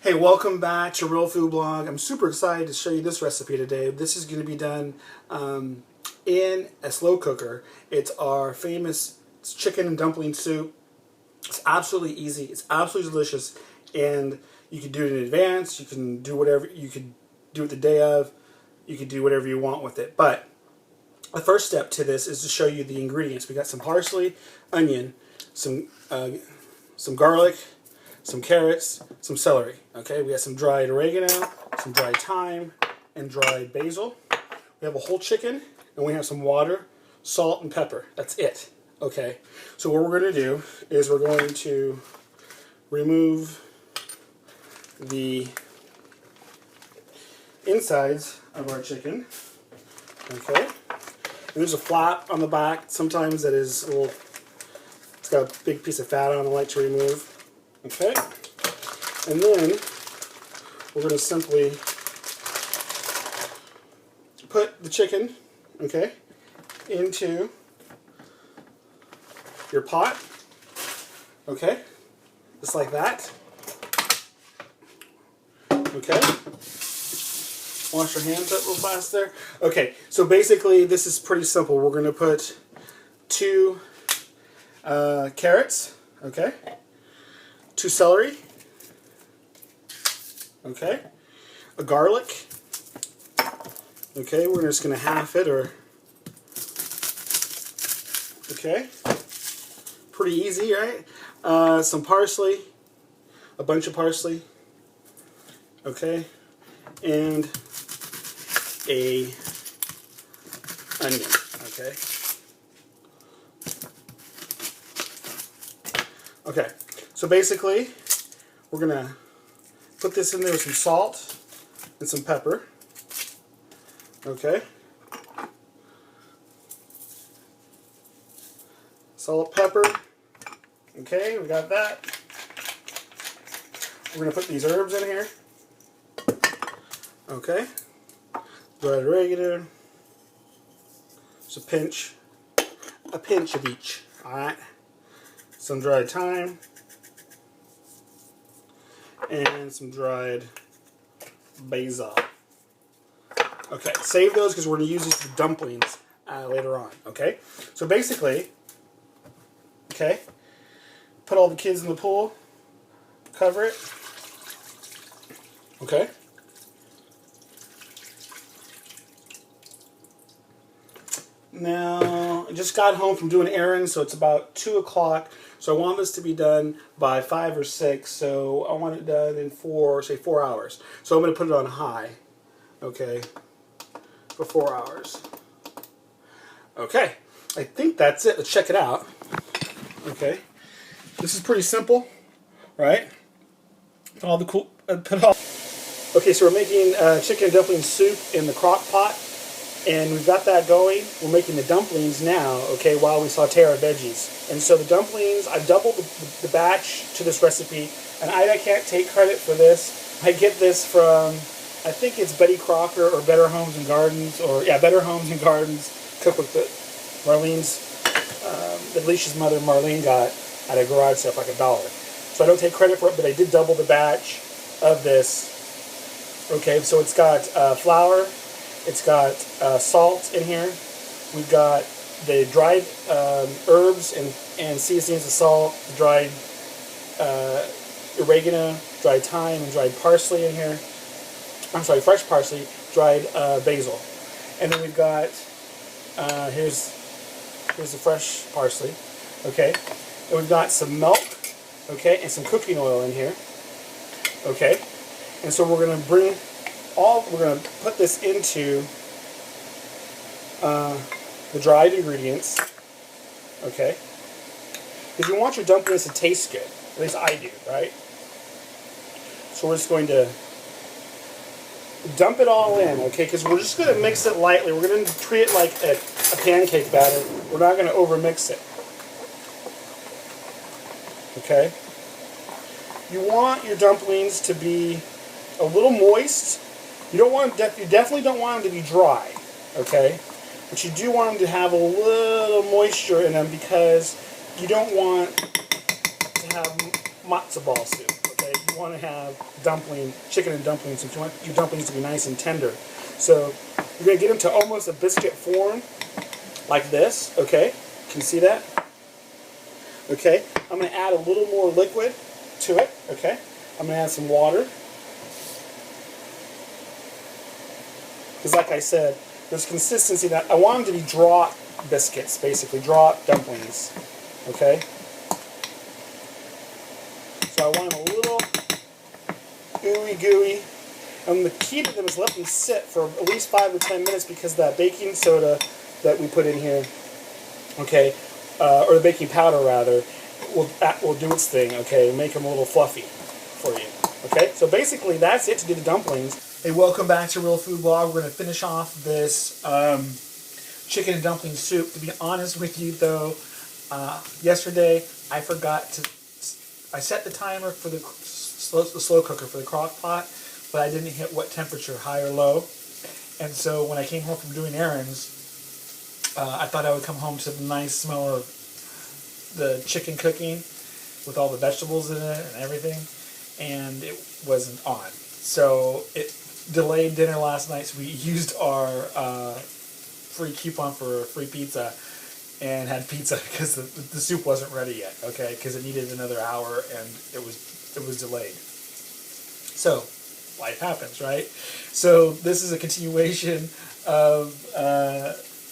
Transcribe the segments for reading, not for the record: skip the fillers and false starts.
Hey, welcome back to Real Food Blog. I'm super excited to show you this recipe today. This is going to be done in a slow cooker. It's our famous chicken and dumpling soup. It's absolutely easy. It's absolutely delicious, and you can do it in advance. You can do whatever. You could do it the day of. You can do whatever you want with it. But the first step to this is to show you the ingredients. We got some parsley, onion, some garlic, some carrots, some celery. Okay, we got some dried oregano, some dried thyme, and dried basil. We have a whole chicken, and we have some water, salt, and pepper. That's it. Okay, so what we're going to do is we're going to remove the insides of our chicken. Okay, and there's a flap on the back. Sometimes that is a little, it's got a big piece of fat on it I like to remove. Okay, and then we're going to simply put the chicken, okay, into your pot, okay, just like that. Okay, wash your hands up real fast there. Okay, so basically this is pretty simple. We're going to put 2 carrots, okay, 2 celery, okay, a garlic, okay, we're just going to half it, or, okay, pretty easy, right? Some parsley, a bunch of parsley, okay, and a onion, okay. Okay, so basically we're gonna put this in there with some salt and some pepper, okay. Salt, pepper, okay, we got that. We're gonna put these herbs in here, okay. Dried oregano, just a pinch of each, alright. Some dried thyme, and some dried basil. Okay, save those because we're going to use these for dumplings later on, okay? So basically, okay, put all the kids in the pool, cover it, okay? Now, I just got home from doing errands, so it's about 2 o'clock. So I want this to be done by 5 or 6. So I want it done in 4 hours. So I'm going to put it on high, okay, for 4 hours. Okay, I think that's it. Let's check it out. Okay, this is pretty simple, right? Put all the cool. Okay, so we're making chicken and dumpling soup in the crock pot. And we've got that going. We're making the dumplings now, okay, while we saute our veggies. And so the dumplings, I've doubled the batch to this recipe, and I can't take credit for this. I get this from, I think it's Betty Crocker or Better Homes and Gardens, or yeah, Better Homes and Gardens cookbook that Alicia's mother Marlene got at a garage sale for like $1. So I don't take credit for it, but I did double the batch of this. Okay, so it's got flour. It's got salt in here. We've got the dried herbs and seasonings of salt, the dried oregano, dried thyme, and dried parsley in here. I'm sorry, fresh parsley, dried basil. And then we've got, here's the fresh parsley, okay. And we've got some milk, okay, and some cooking oil in here, okay. And so we're going to we're going to put this into the dried ingredients, okay? Because you want your dumplings to taste good. At least I do, right? So we're just going to dump it all in, okay? Because we're just going to mix it lightly. We're going to treat it like a pancake batter. We're not going to overmix it, okay? You want your dumplings to be a little moist. You definitely don't want them to be dry, okay? But you do want them to have a little moisture in them because you don't want to have matzo ball soup, okay? you want to have chicken and dumplings, if you want your dumplings to be nice and tender. So you're going to get them to almost a biscuit form, like this, okay? Can you see that? Okay, I'm going to add a little more liquid to it, okay? I'm going to add some water. Because like I said, there's consistency that I want them to be drop biscuits, basically, drop dumplings, okay? So I want them a little ooey gooey. And the key to them is let them sit for at least 5 or 10 minutes because that baking soda that we put in here, okay, or the baking powder rather, will do its thing, okay, make them a little fluffy for you, okay? So basically that's it to do the dumplings. Hey, welcome back to Real Food Blog. We're going to finish off this chicken and dumpling soup. To be honest with you though, yesterday I forgot to, I set the timer for the slow cooker for the crock pot, but I didn't hit what temperature, high or low. And so when I came home from doing errands, I thought I would come home to the nice smell of the chicken cooking with all the vegetables in it and everything, and it wasn't on. So it delayed dinner last night, so we used our free coupon for free pizza and had pizza because the soup wasn't ready yet, okay, because it needed another hour and it was delayed. So life happens, right? So this is a continuation of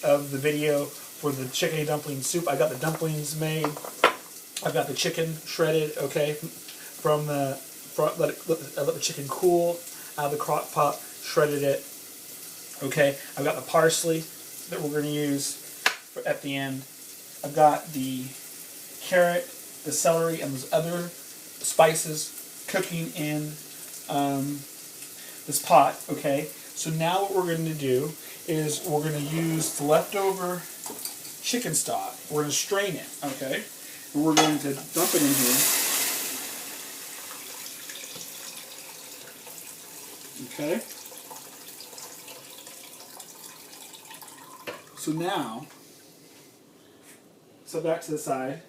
the video for the chicken and dumpling soup. I got the dumplings made. I've got the chicken shredded, okay, I let the chicken cool out of the crock pot, shredded it, okay. I've got the parsley that we're going to use at the end. I've got the carrot, the celery, and those other spices cooking in this pot, okay. So now what we're going to do is we're going to use the leftover chicken stock. We're going to strain it, okay, and we're going to dump it in here. Okay. So now, set that to the side.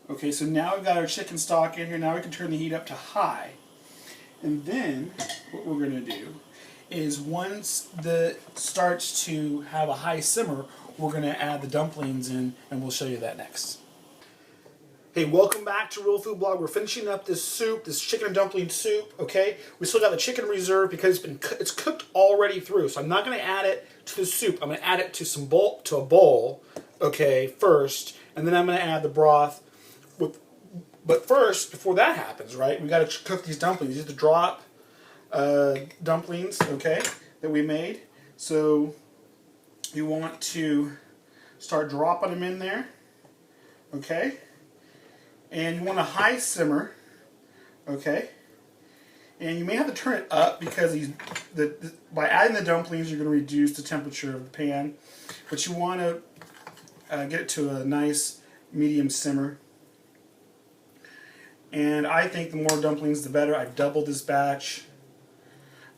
Okay, so now we've got our chicken stock in here. Now we can turn the heat up to high. And then what we're going to do is once it starts to have a high simmer, we're going to add the dumplings in, and we'll show you that next. Hey, welcome back to Real Food Blog. We're finishing up this soup, this chicken and dumpling soup, okay? We still got the chicken reserve because it's cooked already through, so I'm not going to add it to the soup. I'm going to add it to a bowl, okay, first, and then I'm going to add the broth. But first, before that happens, right, we got to cook these dumplings. These are the drop dumplings, okay, that we made. So you want to start dropping them in there, okay? And you want a high simmer, okay? And you may have to turn it up because by adding the dumplings, you're going to reduce the temperature of the pan. But you want to get it to a nice medium simmer. And I think the more dumplings, the better. I've doubled this batch,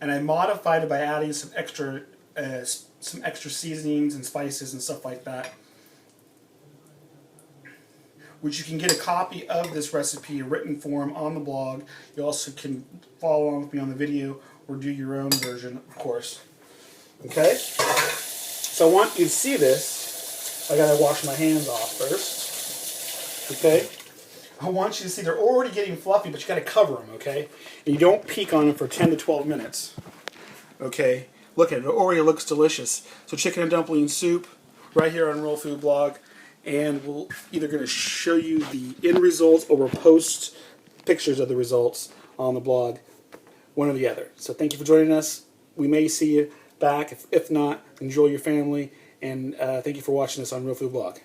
and I modified it by adding some extra seasonings and spices and stuff like that, which you can get a copy of this recipe in written form on the blog. You also can follow along with me on the video or do your own version, of course. Okay? So I want you to see this. I gotta wash my hands off first. Okay? I want you to see they're already getting fluffy, but you gotta cover them, okay? And you don't peek on them for 10 to 12 minutes. Okay? Look at it. It already looks delicious. So chicken and dumpling soup right here on Real Food Blog. And we'll either going to show you the end results or we'll post pictures of the results on the blog, one or the other. So thank you for joining us. We may see you back. If not, enjoy your family. And thank you for watching this on Real Food Blog.